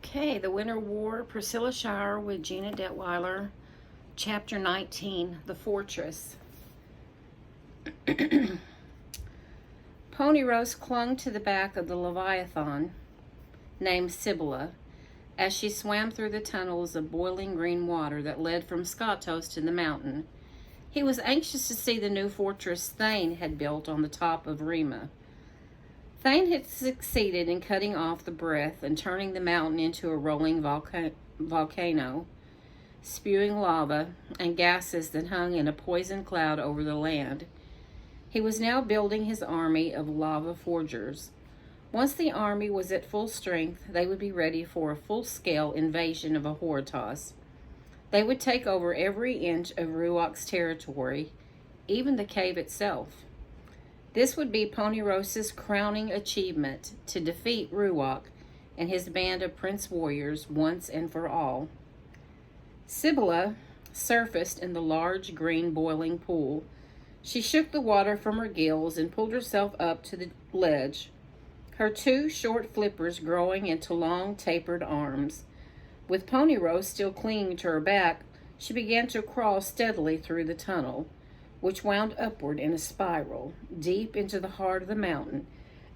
Okay, The Winter War, Priscilla Shirer with Gina Detweiler, Chapter 19, The Fortress. Ponyrose clung to the back of the Leviathan, named Sibylla, as she swam through the tunnels of boiling green water that led from Skatos to the mountain. He was anxious to see the new fortress Thane had built on the top of Rima. Thane had succeeded in cutting off the breath and turning the mountain into a rolling volcano, spewing lava and gases that hung in a poison cloud over the land. He was now building his army of lava forgers. Once the army was at full strength, they would be ready for a full-scale invasion of Ahoritos. They would take over every inch of Ruach's territory, even the cave itself. This would be Ponyrose's crowning achievement, to defeat Ruach and his band of prince warriors once and for all. Sibylla surfaced in the large green boiling pool. She shook the water from her gills and pulled herself up to the ledge, her two short flippers growing into long tapered arms. With Ponyrose still clinging to her back, she began to crawl steadily through the tunnel, which wound upward in a spiral, deep into the heart of the mountain,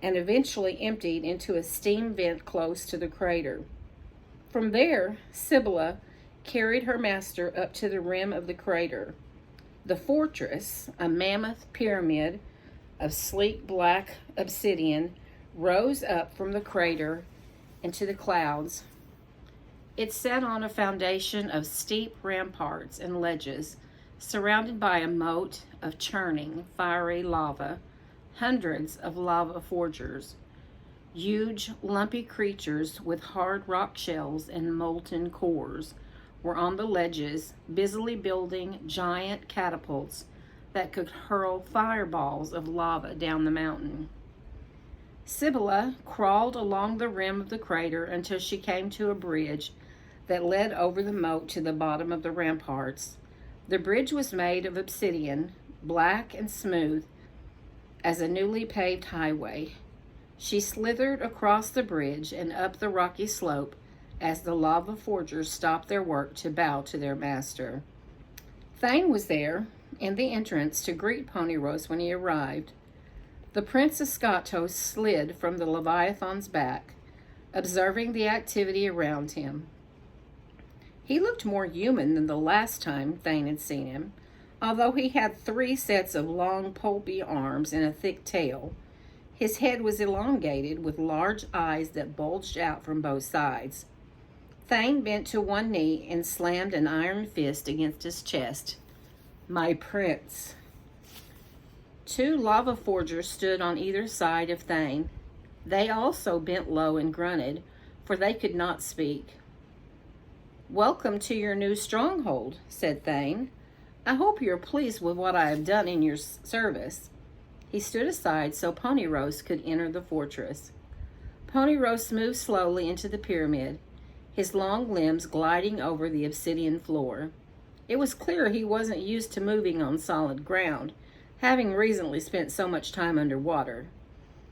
and eventually emptied into a steam vent close to the crater. From there, Sibylla carried her master up to the rim of the crater. The fortress, a mammoth pyramid of sleek black obsidian, rose up from the crater into the clouds. It sat on a foundation of steep ramparts and ledges, surrounded by a moat of churning, fiery lava. Hundreds of lava forgers, huge, lumpy creatures with hard rock shells and molten cores, were on the ledges, busily building giant catapults that could hurl fireballs of lava down the mountain. Sibylla crawled along the rim of the crater until she came to a bridge that led over the moat to the bottom of the ramparts. The bridge was made of obsidian, black and smooth as a newly paved highway. She slithered across the bridge and up the rocky slope as the lava forgers stopped their work to bow to their master. Thane was there in the entrance to greet Ponyrose when he arrived. The Prince of Skatos slid from the Leviathan's back, observing the activity around him. He looked more human than the last time Thane had seen him, although he had 3 sets of long, pulpy arms and a thick tail. His head was elongated, with large eyes that bulged out from both sides. Thane bent to one knee and slammed an iron fist against his chest. "My prince." 2 lava forgers stood on either side of Thane. They also bent low and grunted, for they could not speak. "Welcome to your new stronghold," said Thane. "I hope you are pleased with what I have done in your service." He stood aside so Ponyrose could enter the fortress. Ponyrose moved slowly into the pyramid, his long limbs gliding over the obsidian floor. It was clear he wasn't used to moving on solid ground, having recently spent so much time underwater.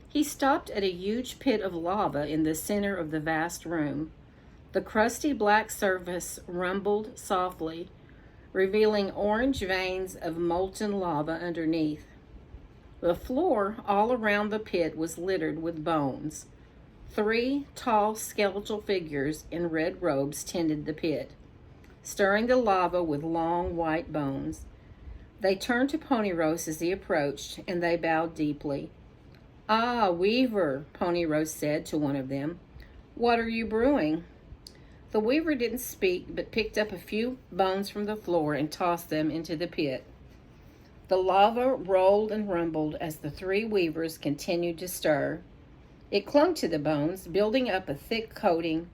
He stopped at a huge pit of lava in the center of the vast room. The crusty black surface rumbled softly, revealing orange veins of molten lava underneath. The floor all around the pit was littered with bones. 3 tall skeletal figures in red robes tended the pit, stirring the lava with long white bones. They turned to Ponyrose as he approached, and they bowed deeply. "Ah, Weaver," Ponyrose said to one of them, "what are you brewing?" The weaver didn't speak, but picked up a few bones from the floor and tossed them into the pit. The lava rolled and rumbled as the 3 weavers continued to stir. It clung to the bones, building up a thick coating.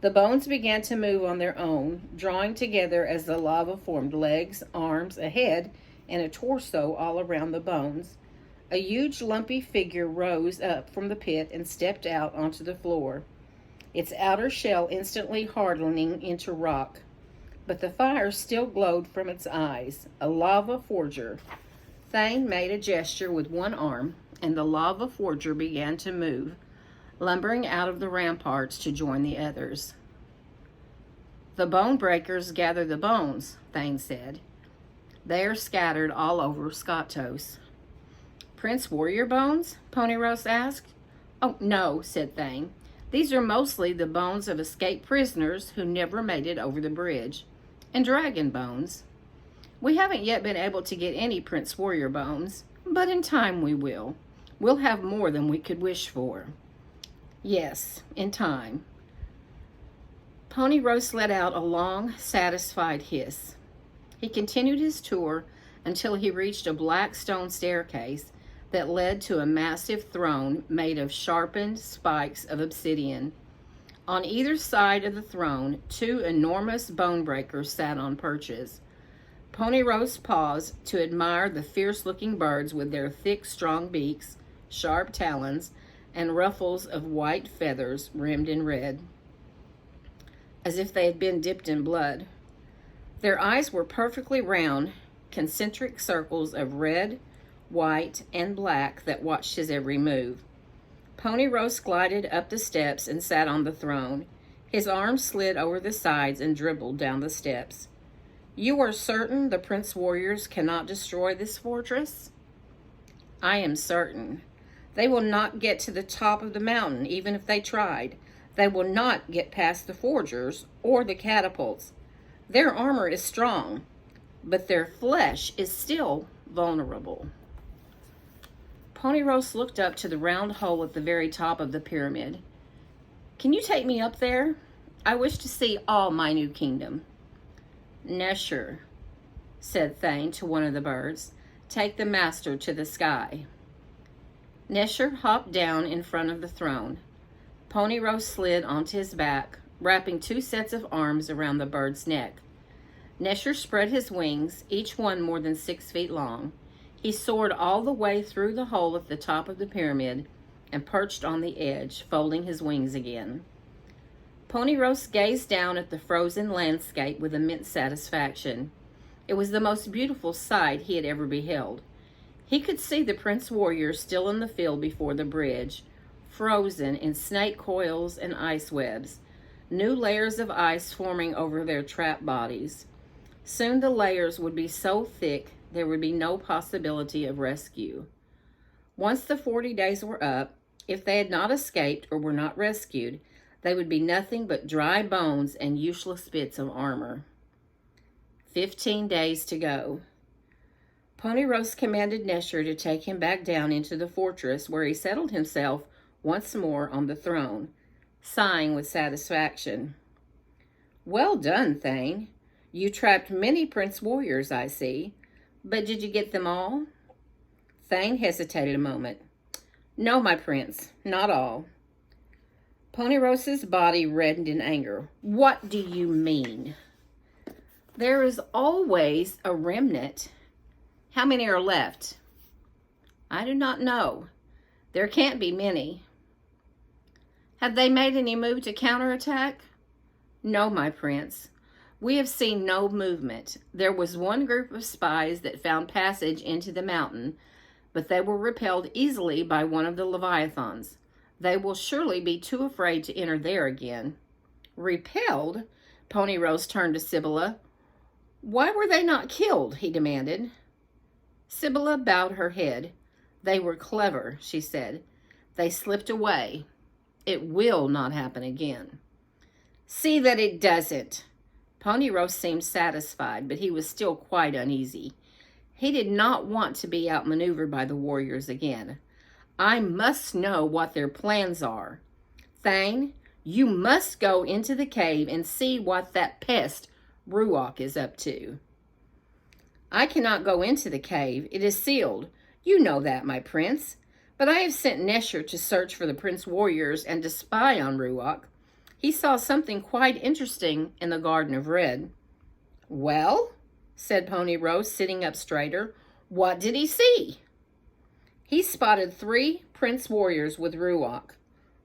The bones began to move on their own, drawing together as the lava formed legs, arms, a head, and a torso all around the bones. A huge lumpy figure rose up from the pit and stepped out onto the floor, its outer shell instantly hardening into rock. But the fire still glowed from its eyes. A lava forger. Thane made a gesture with one arm, and the lava forger began to move. lumbering out of the ramparts to join the others. "The bone breakers gather the bones," Thane said. "They are scattered all over Skatos." "Prince Warrior bones?" Ponyrose asked. "Oh, no," said Thane. "These are mostly the bones of escaped prisoners who never made it over the bridge, and dragon bones. We haven't yet been able to get any Prince Warrior bones, but in time we will. We'll have more than we could wish for." "Yes, in time." Ponyrose let out a long, satisfied hiss. He continued his tour until he reached a black stone staircase that led to a massive throne made of sharpened spikes of obsidian. On either side of the throne, two enormous bone breakers sat on perches. Ponyrose paused to admire the fierce-looking birds with their thick, strong beaks, sharp talons, and ruffles of white feathers rimmed in red, as if they had been dipped in blood. Their eyes were perfectly round, concentric circles of red, white, and black that watched his every move. Ponyrose glided up the steps and sat on the throne. His arms slid over the sides and dribbled down the steps. "You are certain the Prince Warriors cannot destroy this fortress?" "I am certain. They will not get to the top of the mountain, even if they tried. They will not get past the forgers or the catapults. Their armor is strong, but their flesh is still vulnerable." Ponyrose looked up to the round hole at the very top of the pyramid. "Can you take me up there? I wish to see all my new kingdom." "Nesher," said Thane to one of the birds, "take the master to the sky." Nesher hopped down in front of the throne. Ponyrose slid onto his back, wrapping two sets of arms around the bird's neck. Nesher spread his wings, each one more than 6 feet long. He soared all the way through the hole at the top of the pyramid and perched on the edge, folding his wings again. Ponyrose gazed down at the frozen landscape with immense satisfaction. It was the most beautiful sight he had ever beheld. He could see the Prince Warriors still in the field before the bridge, frozen in snake coils and ice webs, new layers of ice forming over their trapped bodies. Soon the layers would be so thick there would be no possibility of rescue. Once the 40 days were up, if they had not escaped or were not rescued, they would be nothing but dry bones and useless bits of armor. 15 days to go. Ponyrose commanded Nesher to take him back down into the fortress, where he settled himself once more on the throne, sighing with satisfaction. "Well done, Thane. You trapped many Prince Warriors, I see. But did you get them all?" Thane hesitated a moment. "No, my prince, not all." Ponyrose's body reddened in anger. "What do you mean?" "There is always a remnant." "How many are left?" "I do not know. There can't be many." "Have they made any move to counterattack?" "No, my prince. We have seen no movement. There was one group of spies that found passage into the mountain, but they were repelled easily by one of the Leviathans. They will surely be too afraid to enter there again." "Repelled?" Ponyrose turned to Sibylla. "Why were they not killed?" he demanded. Sibylla bowed her head. "They were clever," she said. "They slipped away. It will not happen again." "See that it doesn't." Ponyrose seemed satisfied, but he was still quite uneasy. He did not want to be outmaneuvered by the warriors again. "I must know what their plans are. Thane, you must go into the cave and see what that pest Ruach is up to." "I cannot go into the cave. It is sealed. You know that, my prince. But I have sent Nesher to search for the Prince Warriors and to spy on Ruach. He saw something quite interesting in the Garden of Red." "Well," said Ponyrose, sitting up straighter, "what did he see?" "He spotted 3 Prince Warriors with Ruach."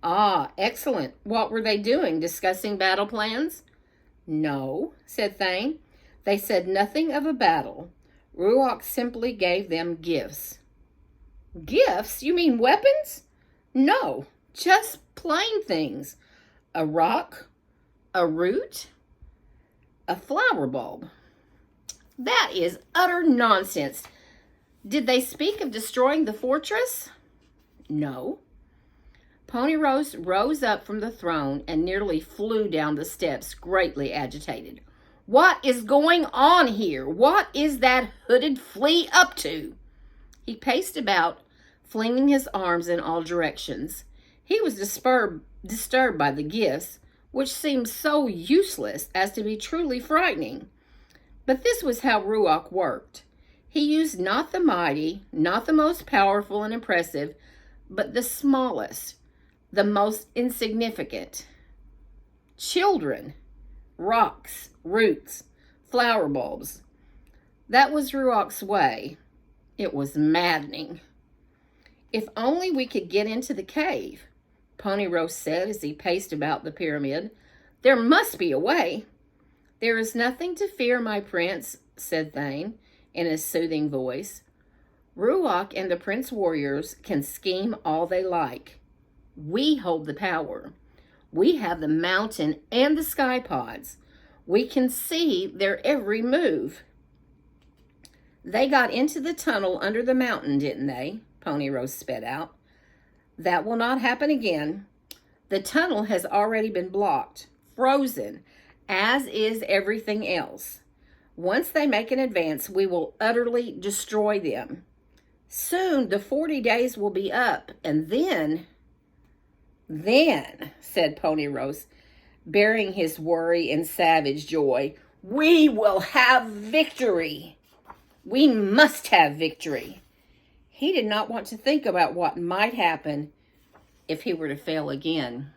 "Ah, excellent. What were they doing? Discussing battle plans?" "No," said Thane. "They said nothing of a battle. Ruach simply gave them gifts." "Gifts? You mean weapons?" "No, Just plain things. A rock, a root, a flower bulb. That is utter nonsense. Did they speak of destroying the fortress? No. Ponyrose rose up from the throne and nearly flew down the steps, greatly agitated. What is going on here? What is that hooded flea up to? He paced about, flinging his arms in all directions. He was disturbed by the gifts, which seemed so useless as to be truly frightening. But this was how Ruach worked. He used not the mighty, not the most powerful and impressive, but the smallest, the most insignificant. Children, rocks, roots, flower bulbs. That was Ruach's way. It was maddening. If only we could get into the cave, Ponyrose said as he paced about the pyramid. There must be a way. There is nothing to fear, my prince, said Thane in a soothing voice. Ruach and the prince warriors can scheme all they like. We hold the power. We have the mountain and the sky pods. We can see their every move. They got into the tunnel under the mountain, didn't they? Ponyrose sped out. That will not happen again. The tunnel has already been blocked, frozen, as is everything else. Once they make an advance, we will utterly destroy them. Soon the 40 days will be up, and then, said Ponyrose, bearing his worry in savage joy, we will have victory. We must have victory. He did not want to think about what might happen if he were to fail again.